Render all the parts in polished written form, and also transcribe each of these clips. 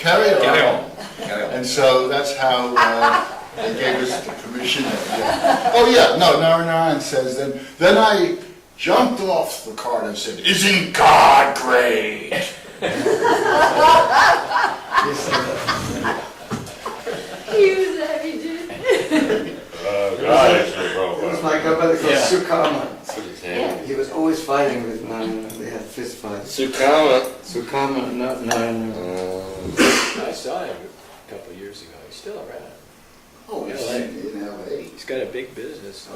carry on. Carry on. And so that's how they gave us the permission. Oh yeah, no, Narayan says, then I jumped off the cart and said, "Isn't God great?" He was heavy, dude. God is the It was Prabhupada. my godmother called Sukama. That's what it's Yeah. handling. He was always fighting with Narayana. They had fist fights. Sukama. Sukama, not Narayana. I saw him a couple of years ago. He's still around. Oh, Yeah, it's like- in L.A. He's got a big business,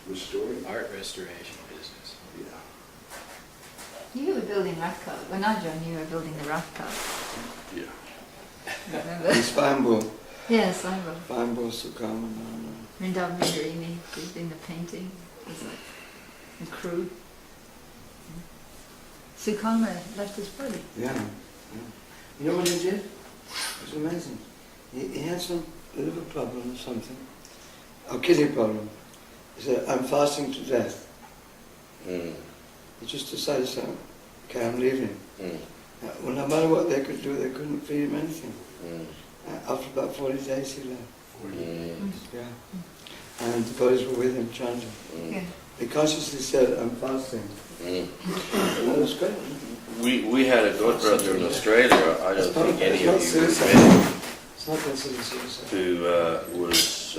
Restoring. art restoration business. Yeah. You were building rock cut. When I joined, you were building the rock cut. Yeah. Remember? He's Fambul. Yes, I will. Fambul, Sukama, Narayana. Vrindavan Dreamy in the painting. It was like a crew. Sukama left his body. Yeah. You know what he did? It was amazing. He had some liver problem or something. Or kidney problem. He said, "I'm fasting to death." Mm. He just decided, so, okay, I'm leaving. Mm. Well, no matter what they could do, they couldn't feed him anything. Mm. After about 40 days, he left. Mm. Yeah. And the bodies were with him chanting. Yeah. He consciously said, "I'm fasting." Mm. And that was great. We had a god brother in Australia. I don't think any of you suicide. met him, It's not considered suicide. who was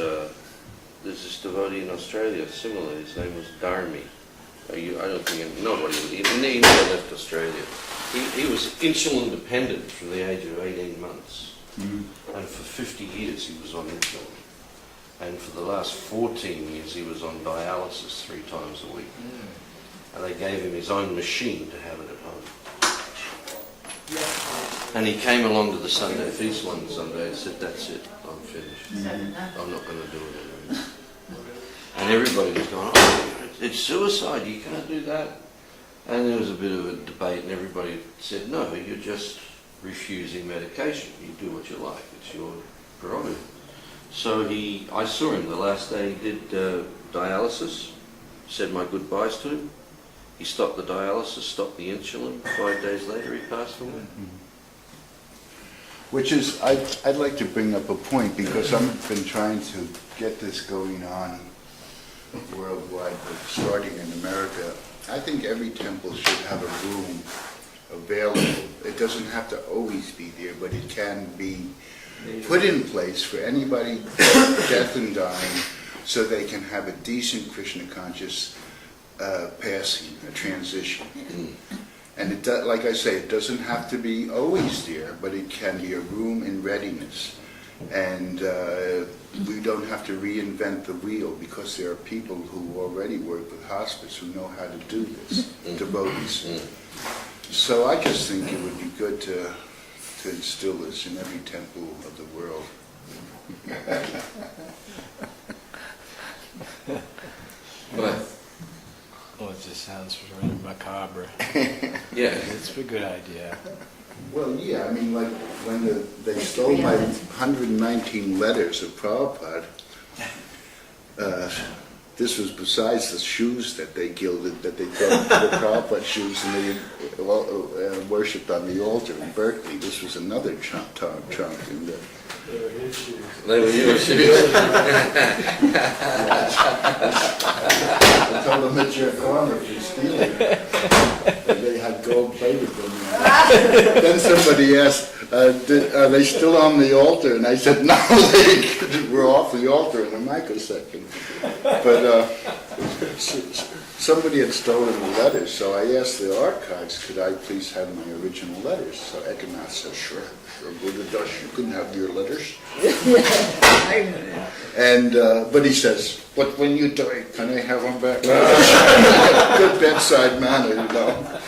there's this devotee in Australia. Similar, his name was Dharmi. I don't think nobody. He never left Australia. He was insulin dependent from the age of 18 months, and for 50 years he was on insulin. And for the last 14 years he was on dialysis 3 times a week. And they gave him his own machine to have it at home. And he came along to the Sunday feast one Sunday and said, "That's it, I'm finished. I'm not going to do it anymore." And everybody was going, "Oh, it's suicide, you can't do that." And there was a bit of a debate and everybody said, "No, you're just refusing medication. You do what you like, it's your prerogative." So I saw him the last day he did dialysis, said my goodbyes to him. He stopped the dialysis, stopped the insulin. 5 days later he passed away. Which is, I'd like to bring up a point because I've been trying to get this going on worldwide, but starting in America. I think every temple should have a room available. It doesn't have to always be there, but it can be put in place for anybody death and dying so they can have a decent Krishna conscious passing, a transition. And it like I say, it doesn't have to be always there, but it can be a room in readiness. And we don't have to reinvent the wheel because there are people who already work with hospice who know how to do this, devotees. So I just think it would be good to instill this in every temple of the world. But Oh, it just sounds really macabre. yeah, It's a good idea. Well, yeah, I mean, like when they stole my 119 letters of Prabhupada, this was besides the shoes that they gilded, that they brought the Prabhupada shoes and they worshipped on the altar in Berkeley. This was another trunk in the... they were your shoes. I told them that you're a farmer if you steal it. They had gold plated them. Then somebody asked, are they still on the altar? And I said, no, they were off the altar in a microsecond. But somebody had stolen the letters, so I asked the archives, could I please have my original letters? So Ekanath said, sure, Buddha Dash, you can have your letters. And but he says, but when you die, can I have them back? Good bedside manner, you know.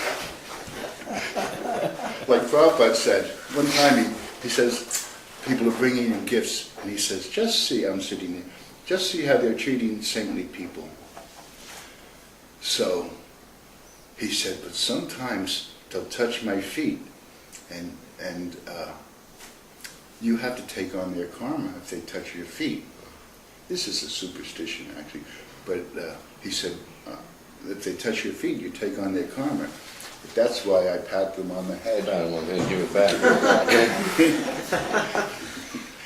Like Prabhupada said, one time he says, people are bringing in gifts, and he says, just see, I'm sitting there, just see how they're treating saintly people. So he said, but sometimes they'll touch my feet, and you have to take on their karma if they touch your feet. This is a superstition, actually. But he said, if they touch your feet, you take on their karma. If That's why I pat them on the I head. don't want to give it back.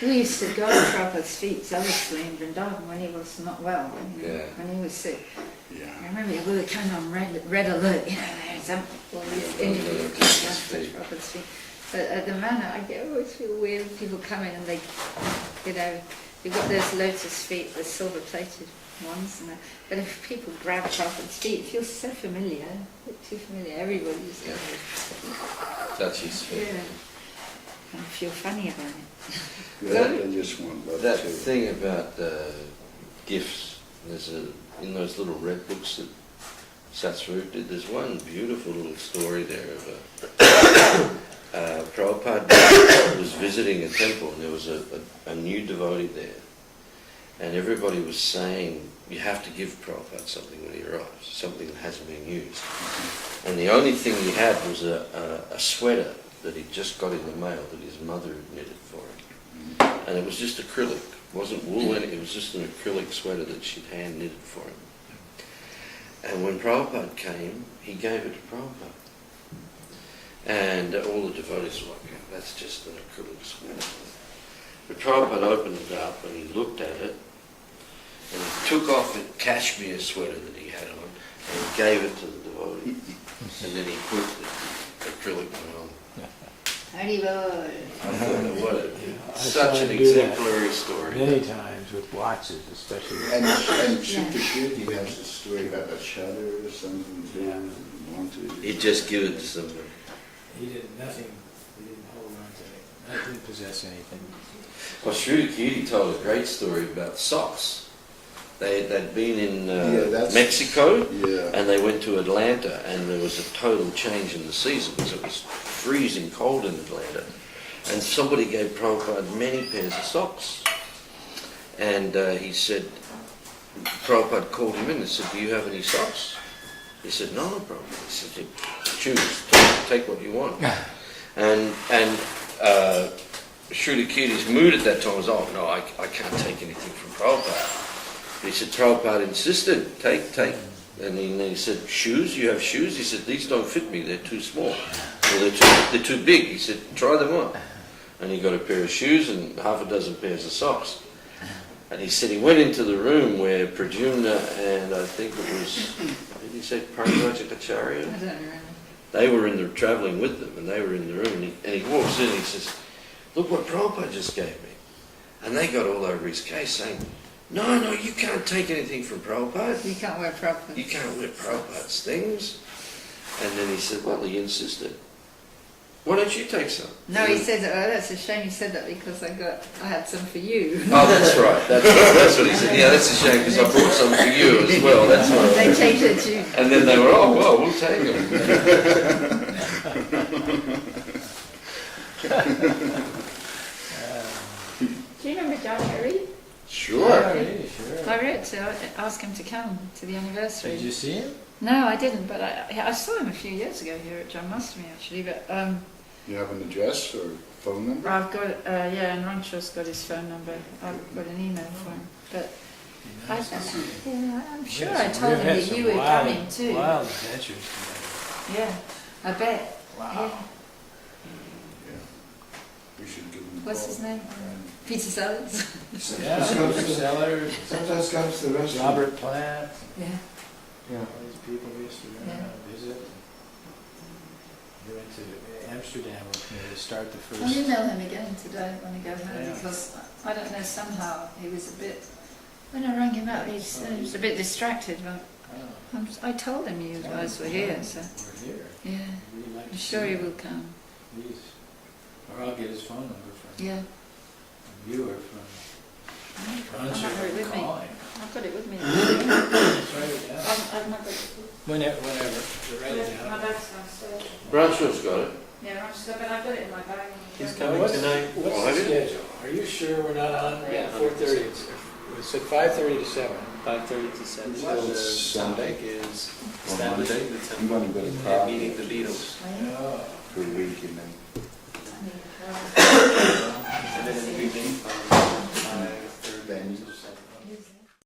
We used to go to Prabhupada's feet zealously in Vrindavan when he was not well, when he was sick. Yeah. I remember we were kind of on red alert, there's all these individuals going to touch Prabhupada's feet. But at the manor, always feel weird when people come in and they, you've got those lotus feet, the silver-plated ones, but if people grab Prabhupada's feet, it feels so familiar, a bit too familiar. Everybody's Touch his feet. yeah, and feel funny about it. They just want love That too. thing about gifts, in those little red books that Satsvarup did, there's one beautiful little story there of Prabhupada was visiting a temple and there was a new devotee there. And everybody was saying, you have to give Prabhupada something when he arrives, something that hasn't been used. And the only thing he had was a sweater that he'd just got in the mail that his mother had knitted for him. And it was just acrylic. It wasn't wool in it, it was just an acrylic sweater that she'd hand knitted for him. And when Prabhupada came, he gave it to Prabhupada. And all the devotees were like, that's just an acrylic sweater. But Prabhupada opened it up and he looked at it and he took off a cashmere sweater that he had on and he gave it to the devotee. And then he put the acrylic one on. Haribol. I thought, what such an I do that exemplary story. Many times with watches, especially. And Shukakirti has a story about a shutter or something too. Yeah. He'd just give it to somebody. He did nothing. He didn't hold on to it. I didn't possess anything. Well, Shukakirti told a great story about socks. They'd been in Mexico Yeah. and they went to Atlanta and there was a total change in the season because it was freezing cold in Atlanta. And somebody gave Prabhupada many pairs of socks. And he said, Prabhupada called him in and said, do you have any socks? He said, no, Prabhupada. He said, choose, take what you want. And Shukakirti's mood at that time was, oh no, I can't take anything from Prabhupada. But he said, Prabhupada insisted, take. And then he said, shoes, you have shoes? He said, these don't fit me, they're too small. Well, they're too big. He said, try them on. And he got a pair of shoes and half a dozen pairs of socks. And he said he went into the room where Pradyumna and I think it was, did he say Parajacharya? I don't remember. They were travelling with them and they were in the room and he walks in and he says, look what Prabhupada just gave me. And they got all over his case saying, no, you can't take anything from Prabhupada. You can't wear Prabhupada. You can't wear Prabhupada's things. And then he said, well, he insisted. Why don't you take some? No, he said, oh, that's a shame you said that because I had some for you. Oh, that's right. That's what he said. Yeah, that's a shame because I brought some for you as well. That's right. They changed it to And then they were, oh, well, we'll take them. Do you remember John Harry? Sure. Yeah, really, sure. I wrote to ask him to come to the anniversary. Did you see him? No, I didn't, but I saw him a few years ago here at Janmashtami actually. But You have an address or phone number? I've got and Rancho's got his phone number. I've got an email for him. But I'm sure I told him that you were coming too. Wild adventures together. Yeah, I bet. Wow. Yeah. We should give him a What's call. his name? Peter Sellers. Yeah, Sometimes Peter Sellers, Sometimes comes to the restaurant. Robert Plant, Yeah. Yeah. all these people we used to visit. We went to Amsterdam with me to start the I'll first. email him again today when I go home Yeah. because I don't know, somehow he was a bit, when I rang him up he was a bit distracted, but Oh, I told him you guys were here, so we're here. yeah, We'd like I'm to sure see he him. will come. Please. Or I'll get his phone number from Yeah, you or from I've Rancho not got it with me. calling. I've got it with me. That's right, yeah. I've not got it. Whenever, so write it My down. bag's downstairs. Branchwell's got it. Yeah, but I've got it in my bag. He's Now, coming what's tonight. What's Oh, the have you? schedule? Are you sure we're not on? Yeah, 4:30. It's at 5:30 to 7. 5:30 to 7. Well, The it's topic is On establishing the I'm temple going to go to and Prague meeting the Beatles. Oh. for a week and then And then in the evening from 5:30 to 7.